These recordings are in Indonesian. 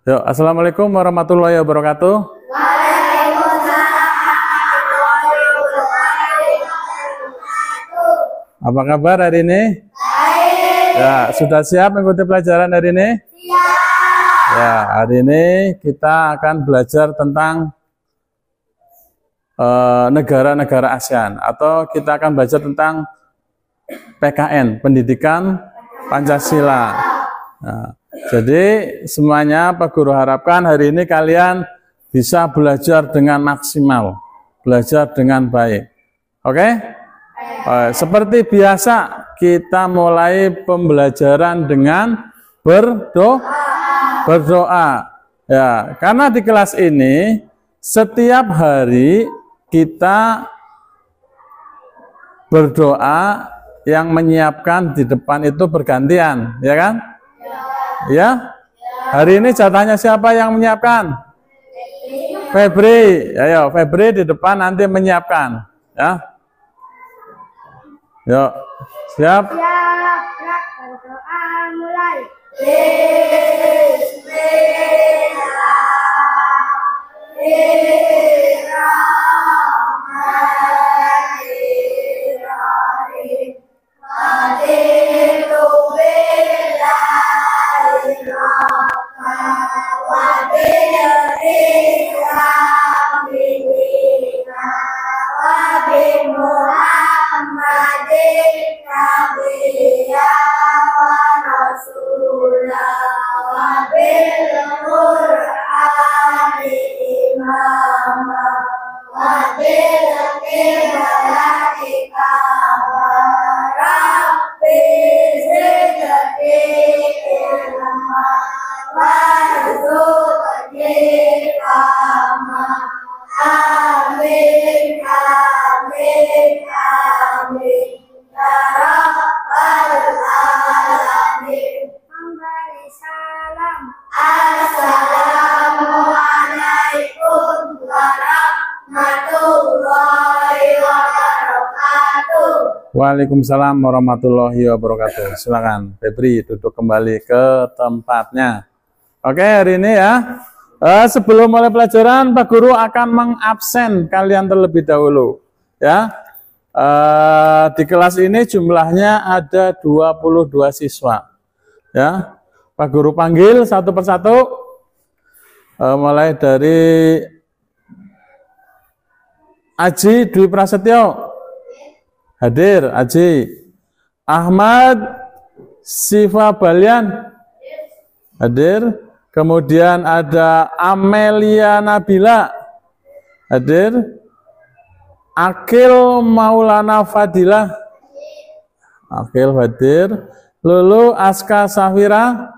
Yuk, assalamualaikum warahmatullahi wabarakatuh. Apa kabar hari ini? Ya, sudah siap mengikuti pelajaran hari ini? Ya, hari ini kita akan belajar tentang negara-negara ASEAN, atau kita akan belajar tentang PKN, Pendidikan Pancasila. Nah, jadi semuanya Pak Guru harapkan hari ini kalian bisa belajar dengan maksimal, belajar dengan baik. Oke? Seperti biasa kita mulai pembelajaran dengan berdoa. Ya, karena di kelas ini setiap hari kita berdoa, yang menyiapkan di depan itu bergantian, ya kan? Ya. Hari ini jatahnya siapa yang menyiapkan? Febri. Ayo, Febri di depan nanti menyiapkan, ya. Yuk, siap? Siap, berdoa mulai. Waalaikumsalam warahmatullahi wabarakatuh. Silakan Febri duduk kembali ke tempatnya. Oke, hari ini ya, sebelum mulai pelajaran Pak Guru akan mengabsen kalian terlebih dahulu, ya. Di kelas ini jumlahnya ada 22 siswa, ya. Pak Guru panggil satu persatu, mulai dari Aji Dwi Prasetyo. Hadir, Aji. Ahmad Siva Balian. Hadir. Kemudian ada Amelia Nabila. Hadir. Akil Maulana Fadilah. Akil hadir. Lulu Aska Safira.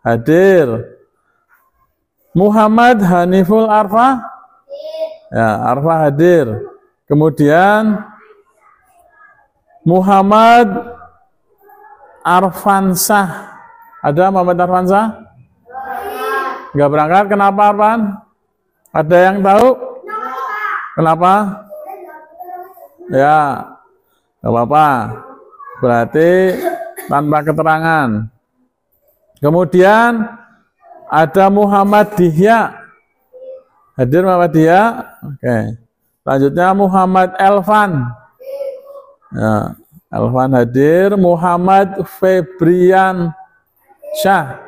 Hadir. Muhammad Haniful Arfa. Ya, Arfa hadir. Kemudian Muhammad Arfansah. Ada Muhammad Arfansah? Enggak berangkat, kenapa Arfan? Ada yang tahu? Kenapa? Ya, enggak apa-apa. Berarti tanpa keterangan. Kemudian ada Muhammad Dihya. Hadir Muhammad Dihya? Oke. Selanjutnya Muhammad Elvan. Ya, Elvan hadir. Muhammad Febrian Syah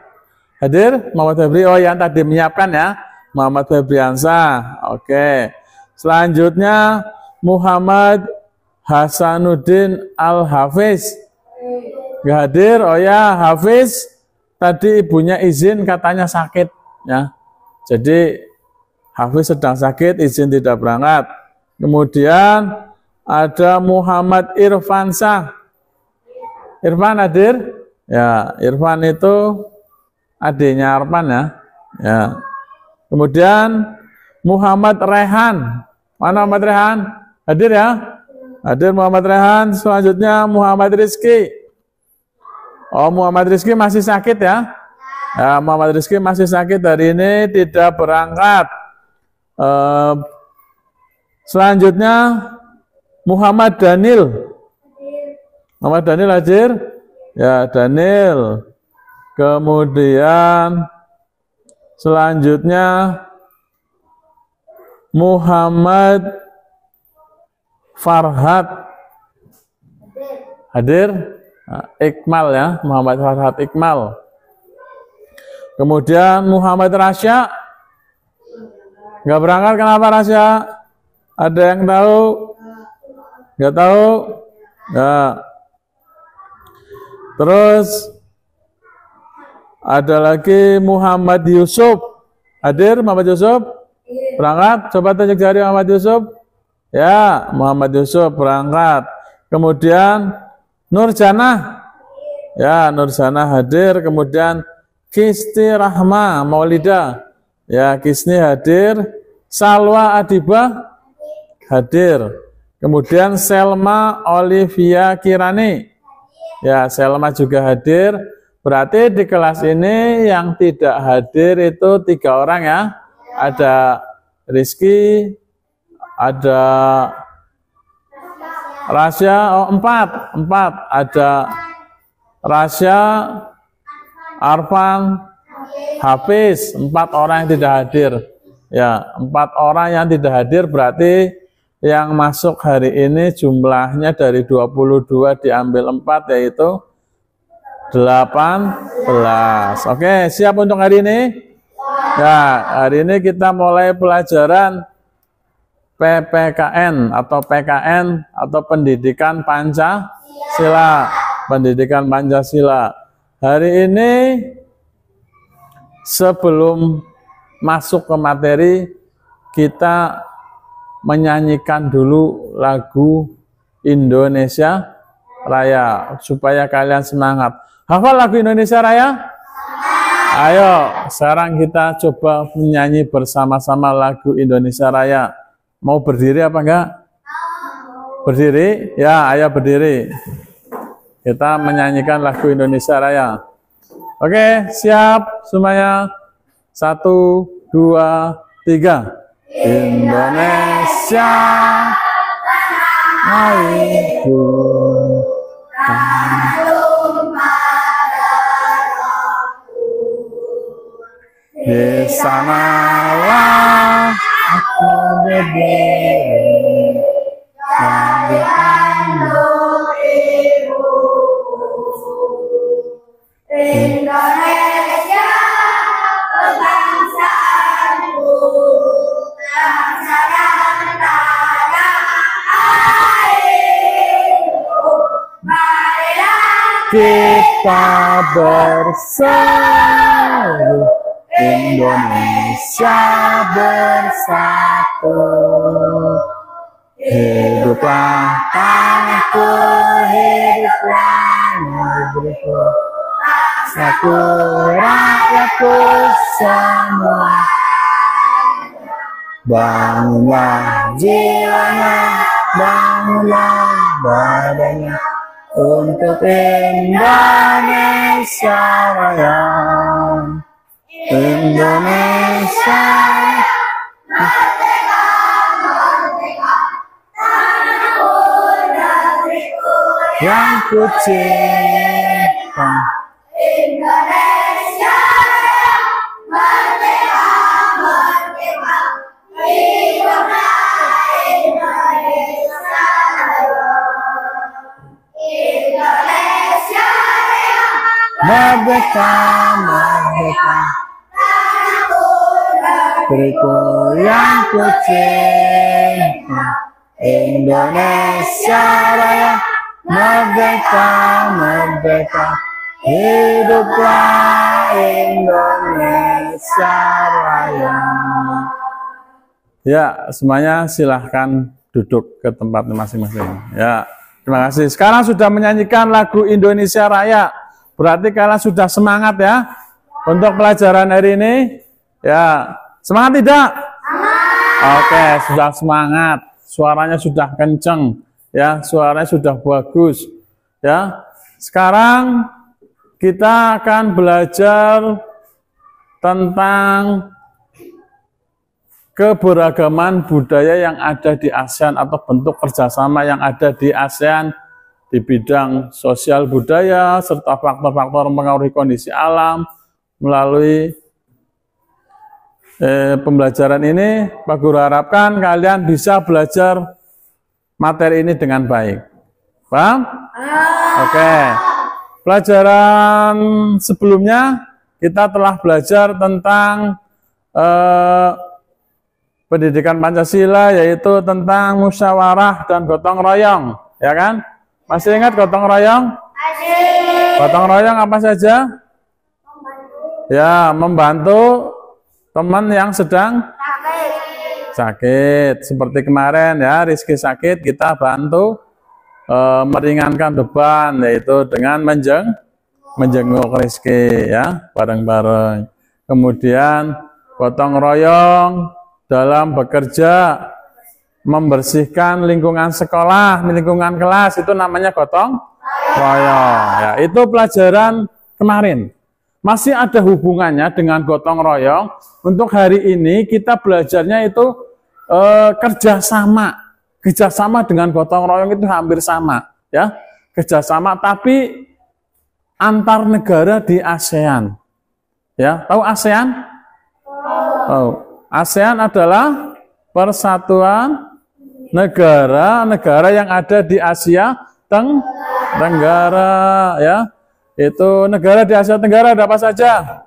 hadir. Muhammad Febri, oh yang tadi menyiapkan ya, Muhammad Febriansyah. Oke. Selanjutnya Muhammad Hasanuddin Al-Hafiz. Nggak hadir. Oh ya, Hafiz tadi ibunya izin, katanya sakit ya. Jadi Hafiz sedang sakit, izin tidak berangkat. Kemudian ada Muhammad Irfansah. Irfan hadir? Ya, Irfan itu adiknya Arfan ya. Ya. Kemudian Muhammad Rehan. Mana Muhammad Rehan? Hadir ya? Hadir Muhammad Rehan. Selanjutnya Muhammad Rizki. Oh, Muhammad Rizki masih sakit ya? Ya, Muhammad Rizki masih sakit, hari ini tidak berangkat. Selanjutnya Muhammad Daniel. Muhammad Daniel hadir? Ya, Daniel. Kemudian Selanjutnya Muhammad Farhat hadir. Ikmal ya, Muhammad Farhat Ikmal. Kemudian Muhammad Rasya nggak berangkat, kenapa Rasya? Ada yang tahu? Nggak tahu? Nggak. Terus ada lagi Muhammad Yusuf. Hadir Muhammad Yusuf? Berangkat? Coba tunjuk jari Muhammad Yusuf. Ya, Muhammad Yusuf berangkat. Kemudian Nurjana. Ya, Nurjana hadir. Kemudian Kisti Rahma Maulida. Ya, Kisni hadir. Salwa Adibah hadir. Kemudian Selma Olivia Kirani. Ya, Selma juga hadir. Berarti di kelas ini yang tidak hadir itu 3 orang ya. Ada Rizky, ada Rasya, 4 ada Rasya, Arfan, Hafiz, 4 orang yang tidak hadir. Ya, 4 orang yang tidak hadir berarti yang masuk hari ini jumlahnya dari 22 diambil 4 yaitu 18. Oke, siap untuk hari ini? Ya, hari ini kita mulai pelajaran PPKN atau PKN atau Pendidikan Pancasila. Pendidikan Pancasila. Hari ini sebelum masuk ke materi kita menyanyikan dulu lagu Indonesia Raya supaya kalian semangat. Hafal lagu Indonesia Raya? Ayo, sekarang kita coba menyanyi bersama-sama lagu Indonesia Raya. Mau berdiri apa enggak? Berdiri? Ya, ayo berdiri. Kita menyanyikan lagu Indonesia Raya. Oke, siap semuanya. 1, 2, 3. Indonesia airku, di sanalah aku berdiri, sambil anduk ibuku. Indonesia kebangsaanku, bangsa dan tanah airku. Marilah kita bersatu, Indonesia bersatu. Hiduplah tanahku, hiduplah negeriku, bangsaku, rakyatku semua. Bangunlah jiwanya, bangunlah badannya untuk Indonesia Raya. Indonesia merdeka, merdeka, tanahku, negeriku yang ku cinta. Indonesia merdeka, merdeka, hiduplah Indonesia Raya. Indonesia Raya, Merdeka, merdeka, tanahku, negeriku yang ku cinta. Indonesia Raya, merdeka, merdeka, hiduplah Indonesia Raya. Ya, semuanya silahkan duduk ke tempatnya masing-masing. Ya, terima kasih. Sekarang sudah menyanyikan lagu Indonesia Raya. Berarti kalian sudah semangat ya untuk pelajaran hari ini. Ya, semangat tidak? Oke, sudah semangat. Suaranya sudah kenceng. Ya, suaranya sudah bagus. Ya, sekarang kita akan belajar tentang keberagaman budaya yang ada di ASEAN atau bentuk kerjasama yang ada di ASEAN di bidang sosial budaya serta faktor-faktor mempengaruhi kondisi alam melalui pembelajaran ini Pak Guru harapkan kalian bisa belajar materi ini dengan baik. Paham? Oke. Pelajaran sebelumnya kita telah belajar tentang pendidikan Pancasila, yaitu tentang musyawarah dan gotong royong, ya kan? Masih ingat gotong royong? Gotong royong apa saja? Ya, membantu teman yang sedang sakit. Seperti kemarin ya, Rizky sakit, kita bantu meringankan beban, yaitu dengan menjenguk Rizky ya, bareng-bareng. Kemudian gotong royong dalam bekerja membersihkan lingkungan sekolah, lingkungan kelas, itu namanya gotong royong. Ya, itu pelajaran kemarin. Masih ada hubungannya dengan gotong royong. Untuk hari ini kita belajarnya itu kerjasama. Kerjasama dengan gotong royong itu hampir sama, ya. Kerjasama tapi antar negara di ASEAN. Ya, tahu ASEAN? Oh, ASEAN adalah persatuan negara-negara yang ada di Asia Tenggara, ya. Itu negara di Asia Tenggara ada apa saja?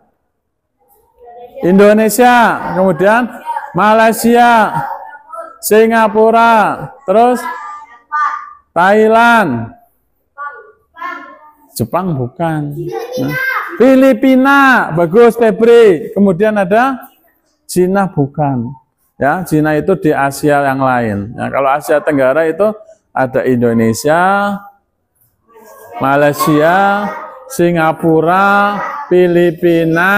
Indonesia, kemudian Malaysia, Singapura, terus Thailand, Jepang bukan, Filipina, bagus Febri, kemudian ada Cina bukan, ya. Cina itu di Asia yang lain. Ya, kalau Asia Tenggara itu ada Indonesia, Malaysia, Singapura, Filipina,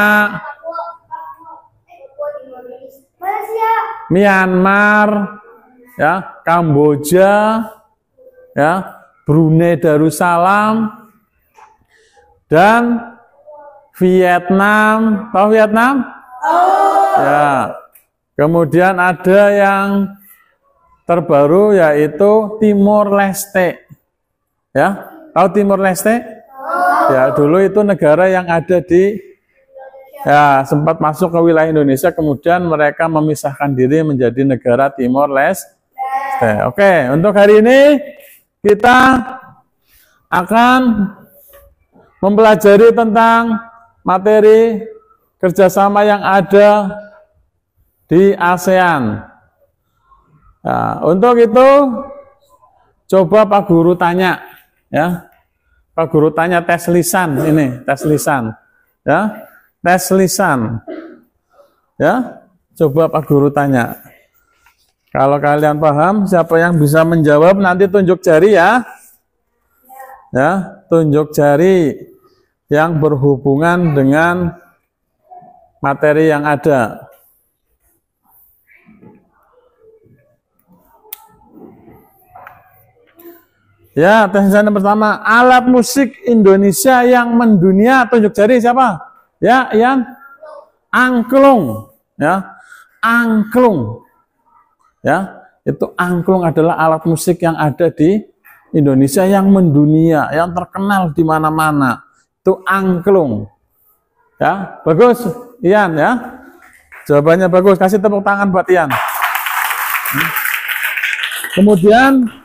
Myanmar, ya, Kamboja, ya, Brunei Darussalam, dan Vietnam. Tahu Vietnam? Ya. Kemudian ada yang terbaru yaitu Timor Leste. Ya, tahu Timor Leste? Ya, dulu itu negara yang ada di, ya, sempat masuk ke wilayah Indonesia, kemudian mereka memisahkan diri menjadi negara Timor Leste. Oke, untuk hari ini kita akan mempelajari tentang materi kerjasama yang ada di ASEAN. Nah, untuk itu coba Pak Guru tanya, ya. Pak Guru tanya tes lisan ini, tes lisan, ya, tes lisan, ya. Coba Pak Guru tanya. Kalau kalian paham, siapa yang bisa menjawab nanti tunjuk jari ya, ya, tunjuk jari yang berhubungan dengan materi yang ada. Ya, tes lisan yang pertama, alat musik Indonesia yang mendunia, tunjuk jari siapa? Ya, Ian? Angklung, ya, angklung, ya, itu angklung adalah alat musik yang ada di Indonesia yang mendunia, yang terkenal di mana-mana, itu angklung, ya, bagus, Ian, ya, jawabannya bagus, kasih tepuk tangan buat Ian. Kemudian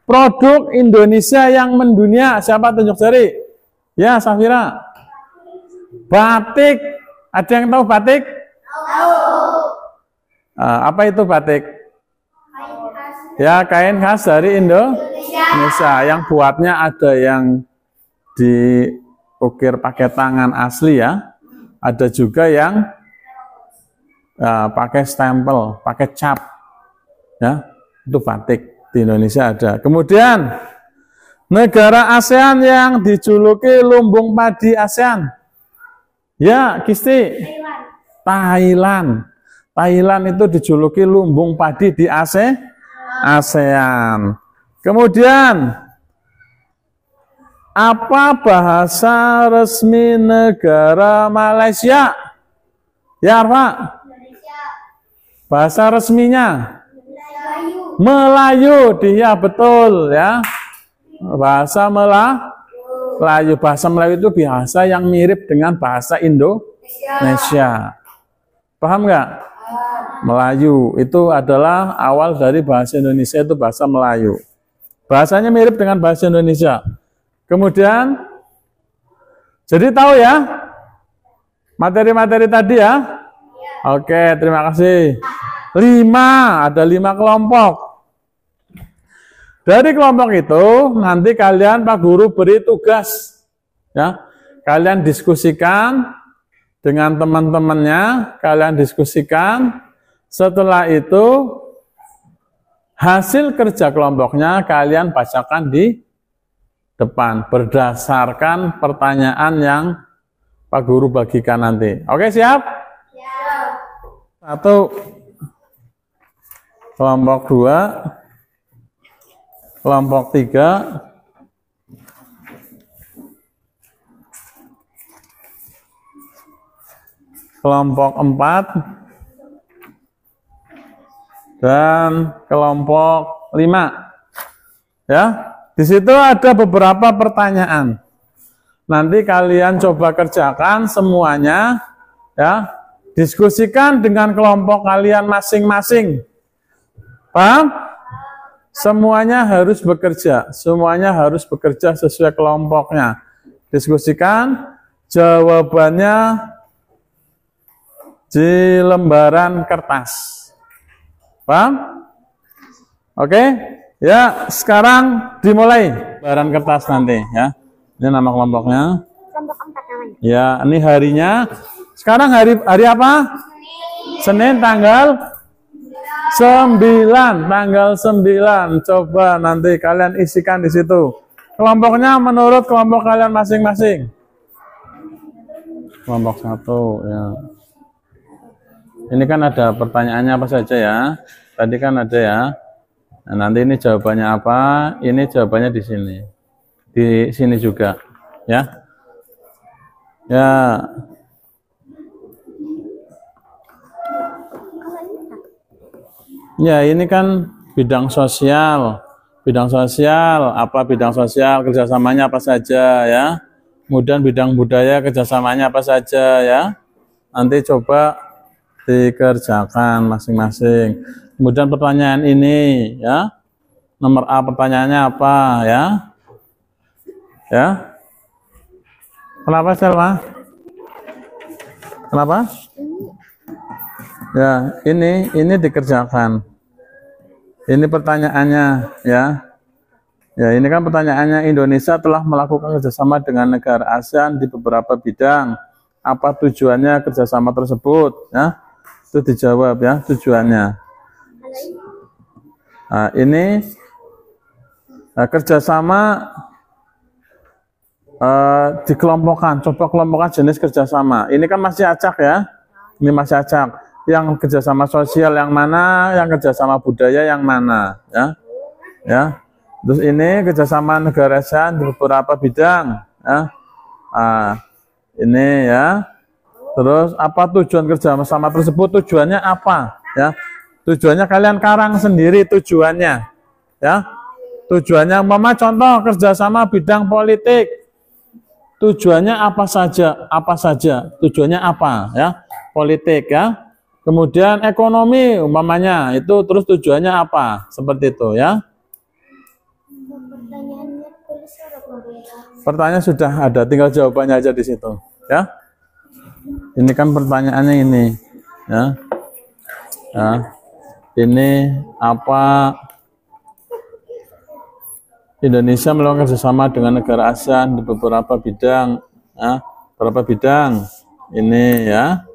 produk Indonesia yang mendunia, siapa tunjuk jari? Ya, Safira. Batik. Ada yang tahu batik? Apa itu batik? Ya, kain khas dari Indonesia. Yang buatnya ada yang diukir pakai tangan asli, ya. Ada juga yang pakai stempel, pakai cap. Ya, itu batik. Di Indonesia ada. Kemudian negara ASEAN yang dijuluki lumbung padi ASEAN. Ya, Kisti. Thailand. Thailand itu dijuluki lumbung padi di ASEAN. Kemudian apa bahasa resmi negara Malaysia? Ya, Arfa. Bahasa resminya Melayu, dia betul, ya. Bahasa Melayu. Bahasa Melayu itu bahasa yang mirip dengan bahasa Indonesia. Paham nggak? Melayu itu adalah awal dari bahasa Indonesia, itu bahasa Melayu. Bahasanya mirip dengan bahasa Indonesia. Kemudian, jadi tahu ya materi-materi tadi ya? Oke, terima kasih. 5, ada 5 kelompok. Dari kelompok itu nanti kalian Pak Guru beri tugas, ya. Kalian diskusikan dengan teman-temannya, kalian diskusikan. Setelah itu hasil kerja kelompoknya kalian bacakan di depan berdasarkan pertanyaan yang Pak Guru bagikan nanti. Oke, siap? Satu, kelompok 2, kelompok 3, kelompok 4, dan kelompok 5. Ya, di situ ada beberapa pertanyaan. Nanti kalian coba kerjakan semuanya, ya. Diskusikan dengan kelompok kalian masing-masing. Paham? Semuanya harus bekerja, semuanya harus bekerja sesuai kelompoknya. Diskusikan, jawabannya di lembaran kertas. Paham? Oke? Ya, sekarang dimulai lembaran kertas nanti ya. Ini nama kelompoknya. Kelompok 4 namanya. Ya, ini harinya. Sekarang hari apa? Senin tanggal 9, tanggal 9. Coba nanti kalian isikan di situ. Kelompoknya menurut kelompok kalian masing-masing. Kelompok 1 ya. Ini kan ada pertanyaannya apa saja ya. Tadi kan ada ya. Nah, nanti ini jawabannya apa? Ini jawabannya di sini. Di sini juga ya. Ya. Ya, ini kan bidang sosial. Bidang sosial, apa bidang sosial, kerjasamanya apa saja ya. Kemudian bidang budaya, kerjasamanya apa saja ya. Nanti coba dikerjakan masing-masing. Kemudian pertanyaan ini ya. Nomor A pertanyaannya apa ya. Ya. Kenapa Selma? Kenapa? Ya, ini dikerjakan. Ini pertanyaannya ya. Ya, ini kan pertanyaannya, Indonesia telah melakukan kerjasama dengan negara ASEAN di beberapa bidang. Apa tujuannya kerjasama tersebut? Ya, itu dijawab ya tujuannya. Nah, ini kerjasama dikelompokkan. Coba kelompokkan jenis kerjasama. Ini kan masih acak ya. Ini masih acak. Yang kerjasama sosial yang mana, yang kerjasama budaya yang mana, ya, ya. Terus ini kerjasama negara ASEAN di beberapa bidang, ya. Ini ya. Terus apa tujuan kerjasama tersebut? Tujuannya apa, ya? Tujuannya kalian karang sendiri tujuannya, ya. Tujuannya, umpama contoh kerjasama bidang politik. Tujuannya apa saja? Apa saja? Tujuannya apa, ya? Politik, ya. Kemudian ekonomi umpamanya itu terus tujuannya apa? Seperti itu ya. Pertanyaan sudah ada, tinggal jawabannya aja di situ ya. Ini kan pertanyaannya ini ya. Ya. Ini apa? Indonesia melakukan kerjasama dengan negara ASEAN di beberapa bidang ya. Beberapa bidang ini ya.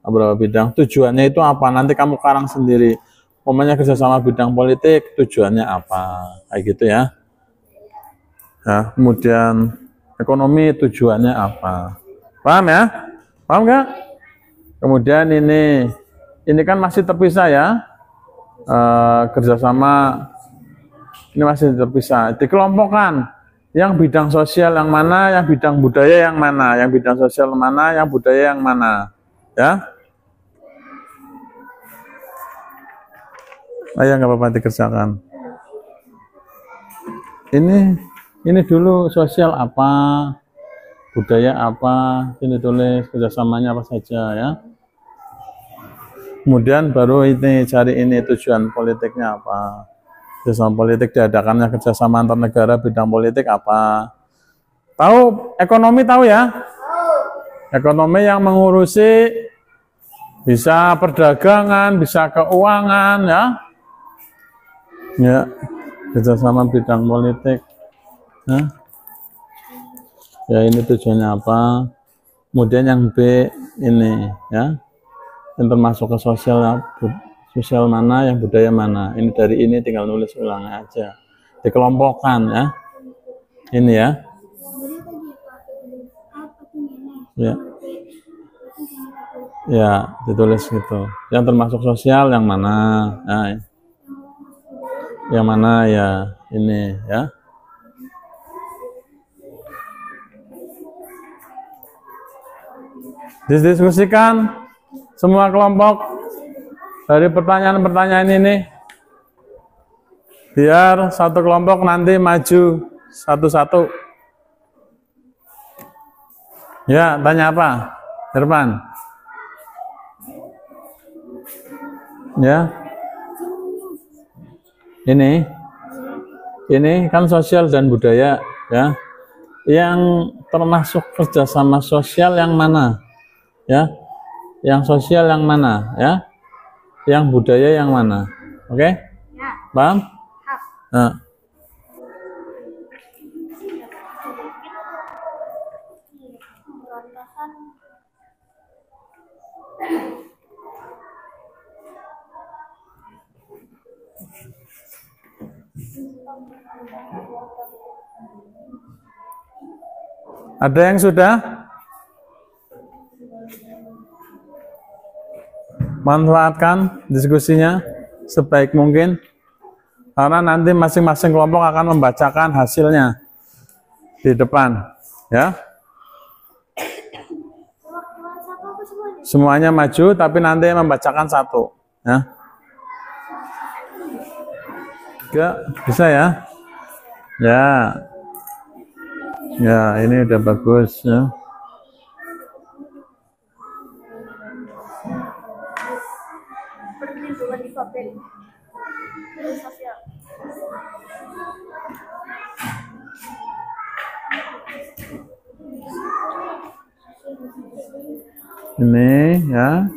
Beberapa bidang, tujuannya itu apa? Nanti kamu karang sendiri. Umpamanya kerjasama bidang politik, tujuannya apa? Kayak gitu ya. Ya, kemudian ekonomi tujuannya apa? Paham ya? Paham nggak? Kemudian ini kan masih terpisah ya. Kerjasama ini masih terpisah. Dikelompokkan. Yang bidang sosial yang mana, yang bidang budaya yang mana, yang bidang sosial mana, yang budaya yang mana, ya. Ayo nggak apa-apa dikerjakan. Ini dulu sosial apa, budaya apa, ini tulis kerjasamanya apa saja ya. Kemudian baru ini cari ini tujuan politiknya apa. Tujuan politik diadakannya kerjasama antar negara bidang politik apa. Tahu ekonomi tahu ya? Ekonomi yang mengurusi bisa perdagangan, bisa keuangan ya. Ya, kerjasama bidang politik. Ya ini tujuannya apa. Kemudian yang B ini ya. Yang termasuk ke sosial sosial mana, yang budaya mana. Ini dari ini tinggal nulis ulang aja. Dikelompokkan ya. Ini ya. Ya. Ya, ditulis gitu. Yang termasuk sosial yang mana? Nah, yang mana ya? Ini ya. Didiskusikan semua kelompok dari pertanyaan-pertanyaan ini, biar satu kelompok nanti maju satu-satu. Ya, tanya apa? Irfan. Ya. Ini kan sosial dan budaya, ya. Yang termasuk kerjasama sosial yang mana? Ya. Yang sosial yang mana, ya? Yang budaya yang mana? Oke? Ya. Paham? Nah. Ada yang sudah? Manfaatkan diskusinya sebaik mungkin, karena nanti masing-masing kelompok akan membacakan hasilnya di depan, ya. Semuanya maju, tapi nanti membacakan satu, ya. Enggak, bisa ya? Ya, ya ini udah bagus, ya. Ini ya,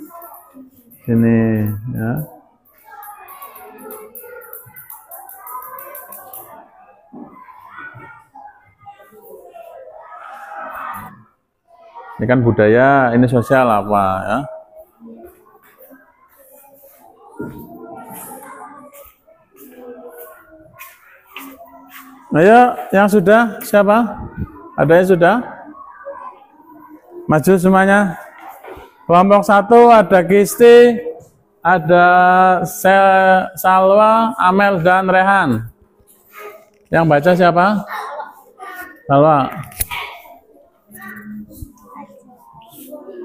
ini ya. Ini kan budaya, ini sosial apa ya? Ayo, yang sudah siapa? Ada yang sudah? Maju semuanya. Kelompok 1 ada Kisti, ada Salwa, Amel dan Rehan. Yang baca siapa? Salwa.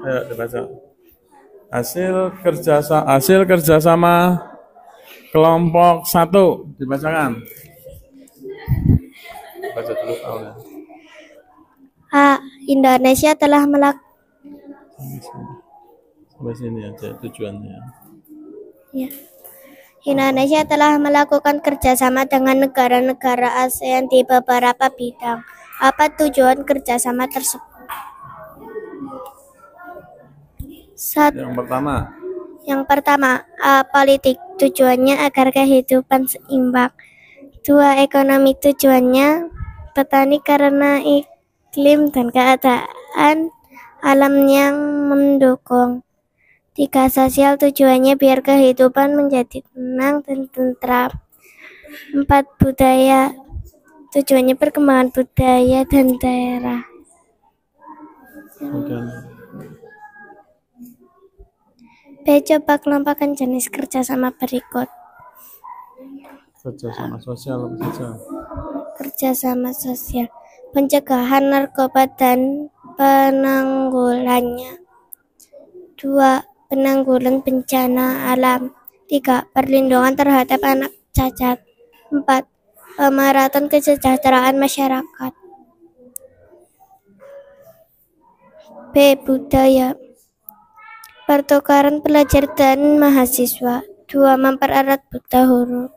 Ayo dibaca. Hasil kerjasama kelompok 1 dibacakan. Baca dulu awalnya. A. Indonesia telah Sampai sini aja tujuannya. Ya. Indonesia telah melakukan kerjasama dengan negara-negara ASEAN di beberapa bidang. Apa tujuan kerjasama tersebut? Yang pertama, A. Politik. Tujuannya agar kehidupan seimbang. 2. Ekonomi. Tujuannya petani karena iklim dan keadaan alam yang mendukung. 3. Sosial. Tujuannya biar kehidupan menjadi tenang dan tentram. 4. Budaya. Tujuannya perkembangan budaya dan daerah. B. Coba kelompokkan jenis kerjasama berikut. Kerjasama sosial apa saja? Kerjasama sosial, pencegahan narkoba dan penanggulannya. 2. Penanggulan bencana alam. 3. Perlindungan terhadap anak cacat. 4. Pemerataan kesejahteraan masyarakat. B. Budaya. pertukaran pelajar dan mahasiswa. 2. Mempererat buta huruf.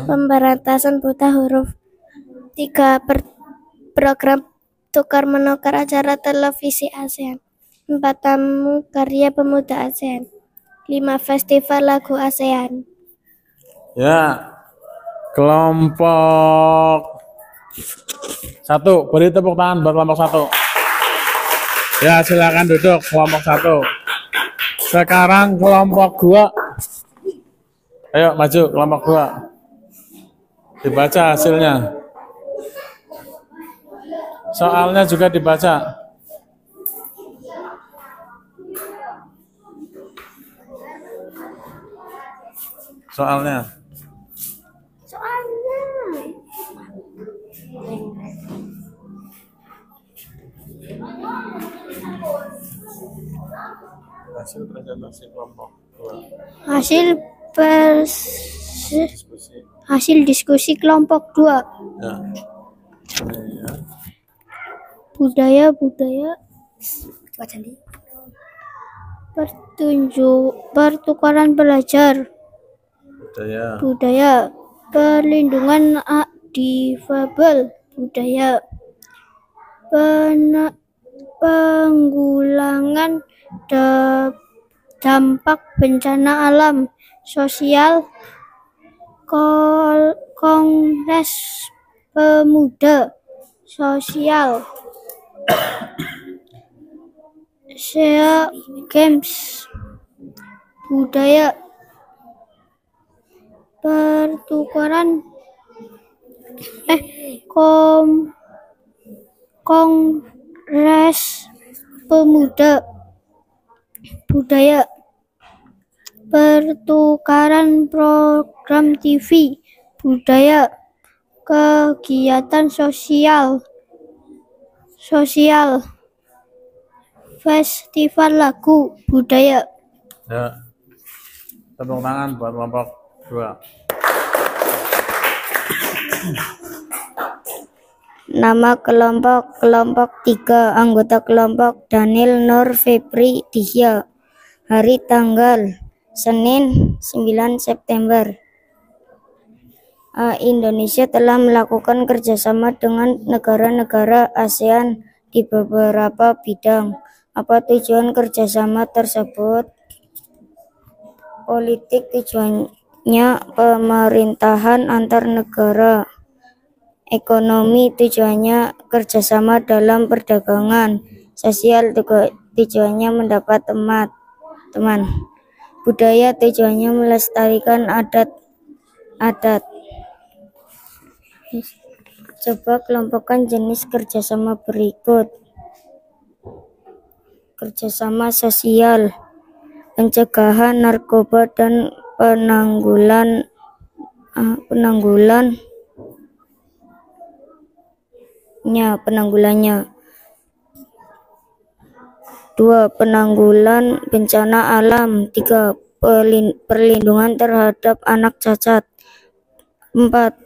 Pemberantasan buta huruf. 3. Program tukar menukar acara televisi ASEAN. 4. Tamu karya pemuda ASEAN. 5. Festival lagu ASEAN. Ya, kelompok 1, beri tepuk tangan buat kelompok 1. Ya, silakan duduk kelompok 1. Sekarang kelompok 2. Ayo maju kelompok 2. Dibaca hasilnya. Soalnya juga dibaca. Soalnya. Hasil presentasi kelompok 2. Hasil diskusi kelompok 2. Ya. Ini ya. Budaya pertukaran pelajar. Budaya perlindungan difabel. Budaya penggulangan dampak bencana alam. Sosial Kongres Pemuda. Sosial SEA Games. Budaya pertukaran Kongres Pemuda. Budaya pertukaran program TV. Budaya kegiatan sosial festival lagu. Budaya. Ya. Tepuk tangan buat kelompok 2. Nama kelompok 3. Anggota kelompok Daniel Nur Febri Dihya. Hari tanggal Senin 9 September. Indonesia telah melakukan kerjasama dengan negara-negara ASEAN di beberapa bidang. Apa tujuan kerjasama tersebut? Politik, tujuannya pemerintahan antar negara. Ekonomi, tujuannya kerjasama dalam perdagangan. Sosial, tujuannya mendapat teman. Budaya, tujuannya melestarikan adat. Coba kelompokkan jenis kerjasama berikut. Kerjasama sosial, pencegahan narkoba dan penanggulangannya. 2. Penanggulan bencana alam. 3. Perlindungan terhadap anak cacat. 4.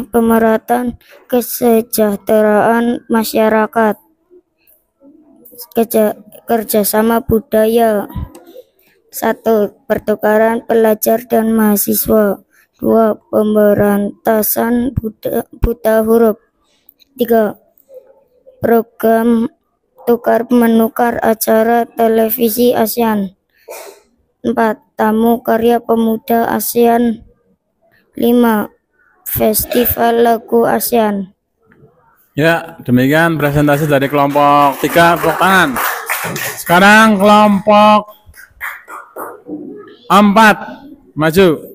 Pemerataan kesejahteraan masyarakat. Kerjasama budaya. 1. Pertukaran pelajar dan mahasiswa. 2. Pemberantasan buta huruf. 3. Program tukar menukar acara televisi ASEAN. 4. Tamu karya pemuda ASEAN. 5. Festival lagu ASEAN. Ya, demikian presentasi dari kelompok 3. Tepuk tangan. Sekarang kelompok 4. Maju.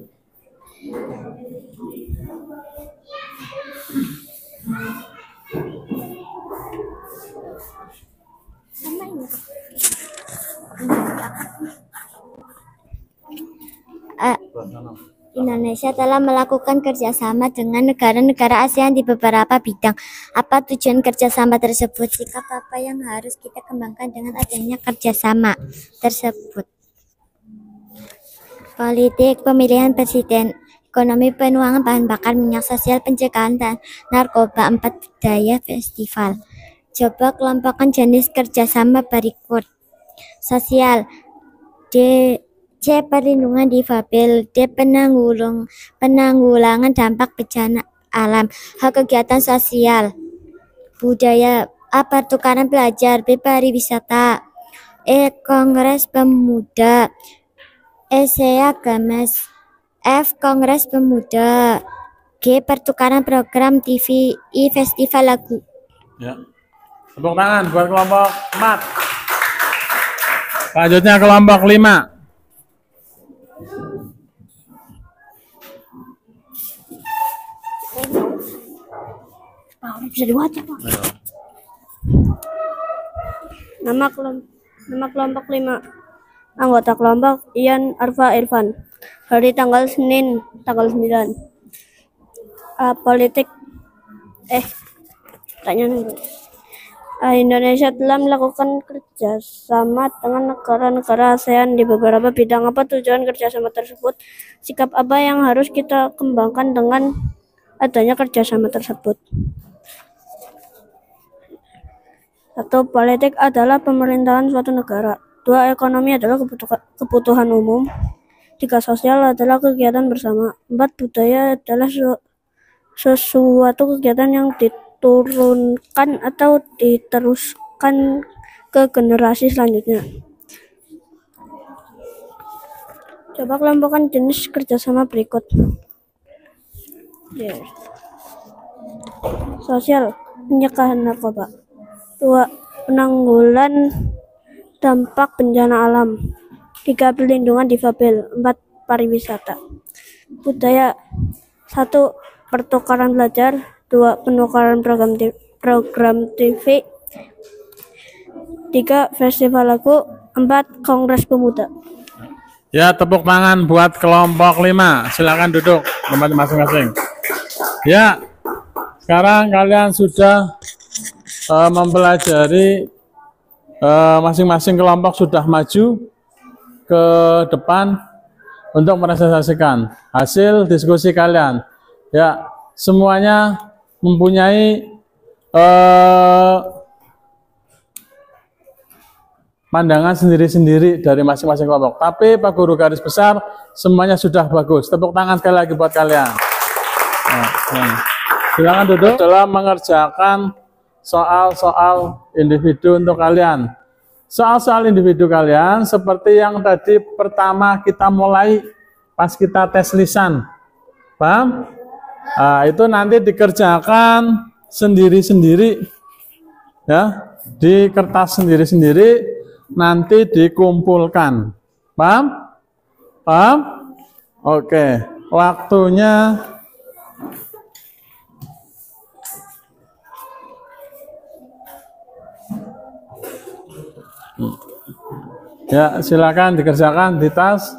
Indonesia telah melakukan kerjasama dengan negara-negara ASEAN di beberapa bidang. Apa tujuan kerjasama tersebut? Sikap apa yang harus kita kembangkan dengan adanya kerjasama tersebut? Politik, pemilihan presiden, ekonomi penuangan bahan bakar minyak, sosial pencegahan dan narkoba, 4 budaya festival. Coba kelompokkan jenis kerjasama berikut. Sosial, C. Perlindungan difabel, D. Penanggulangan dampak bencana alam, H. Kegiatan sosial. Budaya, A. Pertukaran pelajar, B. Pariwisata, E. Kongres Pemuda, E. Games, F. Kongres Pemuda, G. Pertukaran program TV, I. Festival lagu. Ya. Tepuk tangan buat kelompok 4. Selanjutnya kelompok 5. Bisa dibaca, Pak. Nama kelompok 5. Anggota kelompok Ian Arfa Irfan. Hari tanggal Senin tanggal 9. Politik Indonesia telah melakukan kerjasama dengan negara-negara ASEAN di beberapa bidang. Apa tujuan kerjasama tersebut? Sikap apa yang harus kita kembangkan dengan adanya kerjasama tersebut? 1. Politik adalah pemerintahan suatu negara. 2. Ekonomi adalah kebutuhan umum. 3. Sosial adalah kegiatan bersama. 4. Budaya adalah sesuatu kegiatan yang diturunkan atau diteruskan ke generasi selanjutnya. Coba kelompokkan jenis kerjasama berikut. Sosial, pencegahan narkoba. 2. Penanggulan dampak bencana alam. 3. Perlindungan difabel. 4. Pariwisata. Budaya. 1. Pertukaran pelajar. 2. Penukaran program TV. 3. Festival lagu. 4. Kongres Pemuda. Ya, tepuk tangan buat kelompok 5. Silakan duduk tempat masing-masing. Ya, sekarang kalian sudah mempelajari, masing-masing kelompok sudah maju ke depan untuk merealisasikan hasil diskusi kalian. Ya, semuanya mempunyai pandangan sendiri-sendiri dari masing-masing kelompok. Tapi Pak Guru garis besar semuanya sudah bagus. Tepuk tangan sekali lagi buat kalian. Silakan duduk dalam mengerjakan soal-soal individu untuk kalian. Soal-soal individu kalian seperti yang tadi pertama kita mulai pas kita tes lisan. Paham? Nah, itu nanti dikerjakan sendiri-sendiri. Ya, di kertas sendiri-sendiri nanti dikumpulkan. Paham? Paham? Oke, waktunya ya, silakan dikerjakan di tas.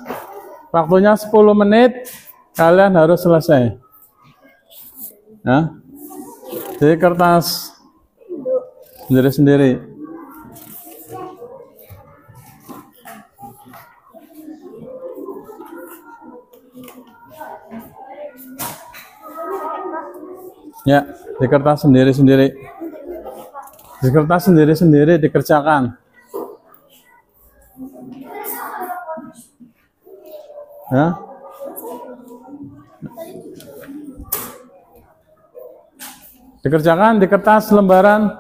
Waktunya 10 menit, kalian harus selesai. Ya, di kertas sendiri-sendiri. Ya, di kertas sendiri-sendiri. Di kertas sendiri-sendiri dikerjakan. Ya. Dikerjakan di kertas lembaran.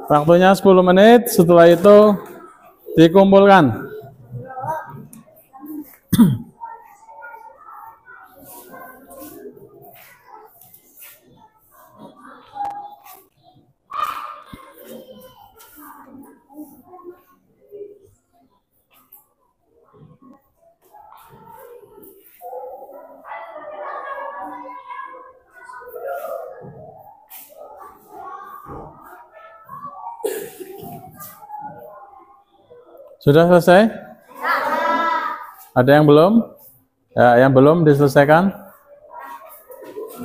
Waktunya 10 menit, setelah itu dikumpulkan. Sudah selesai? Ada yang belum? Ya, yang belum diselesaikan?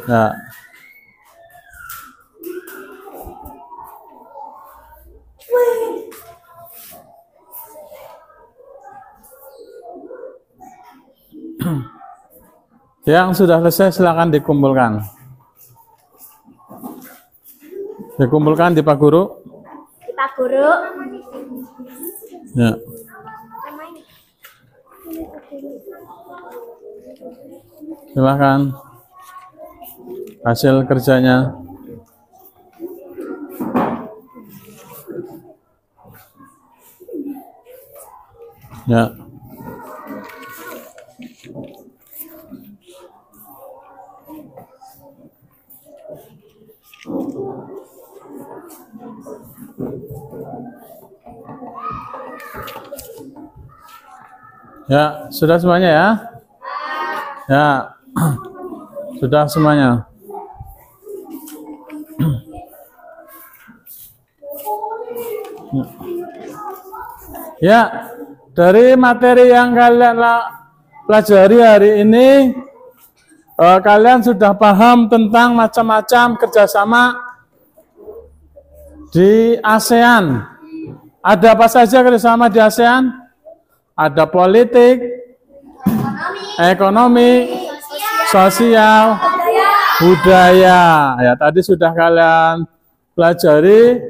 Ya. Yang sudah selesai silakan dikumpulkan. Dikumpulkan di Pak Guru. Di Pak Guru. Ya. Silakan hasil kerjanya. Ya. Ya, sudah semuanya ya? Ya. Sudah semuanya. Ya, dari materi yang kalian pelajari hari ini, kalian sudah paham tentang macam-macam kerjasama di ASEAN. Ada apa saja kerjasama di ASEAN? Ada politik, ekonomi, sosial, budaya. Ya, tadi sudah kalian pelajari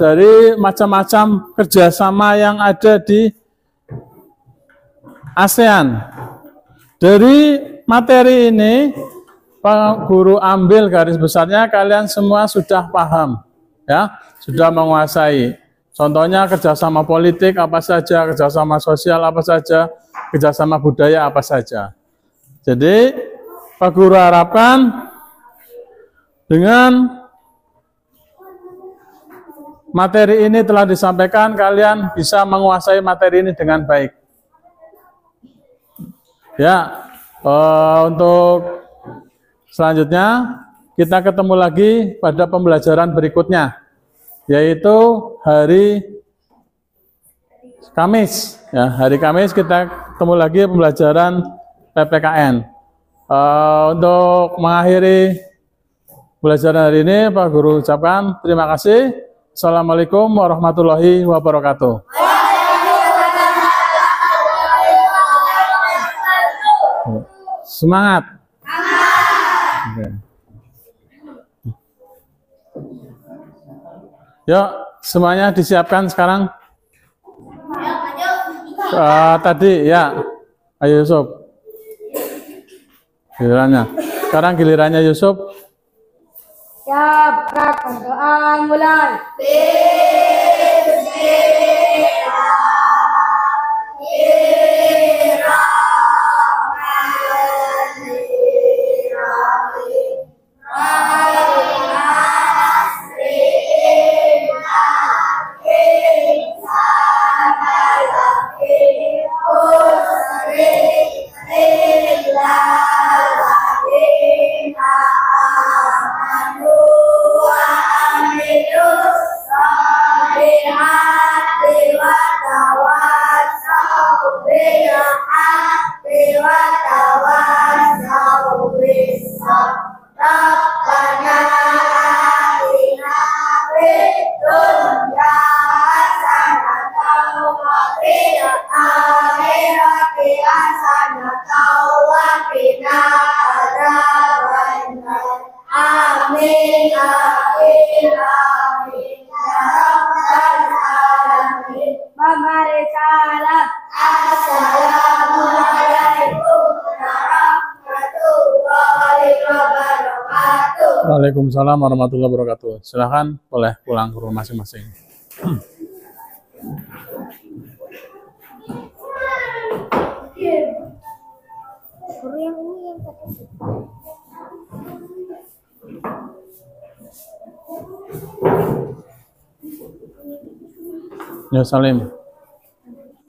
dari macam-macam kerjasama yang ada di ASEAN. Dari materi ini, Pak Guru ambil garis besarnya, kalian semua sudah paham, ya, sudah menguasai. Contohnya kerjasama politik apa saja, kerjasama sosial apa saja, kerjasama budaya apa saja. Jadi Pak Guru harapkan dengan materi ini telah disampaikan, kalian bisa menguasai materi ini dengan baik. Ya, untuk selanjutnya kita ketemu lagi pada pembelajaran berikutnya, yaitu hari Kamis. Ya, hari Kamis kita ketemu lagi pembelajaran PPKN. Untuk mengakhiri pembelajaran hari ini, Pak Guru ucapkan terima kasih. Assalamualaikum warahmatullahi wabarakatuh. Semangat. Oke. Yuk, semuanya disiapkan sekarang. Tadi ya, ayo Yusuf. Gilirannya. Sekarang gilirannya Yusuf. Siap, doa mulai. Amin, amin, amin. Ya Rabbal alamin. Mari salam. Assalamualaikum warahmatullahi wabarakatuh. Waalaikumsalam warahmatullahi wabarakatuh. Silahkan boleh pulang ke rumah masing-masing. Ya Salim.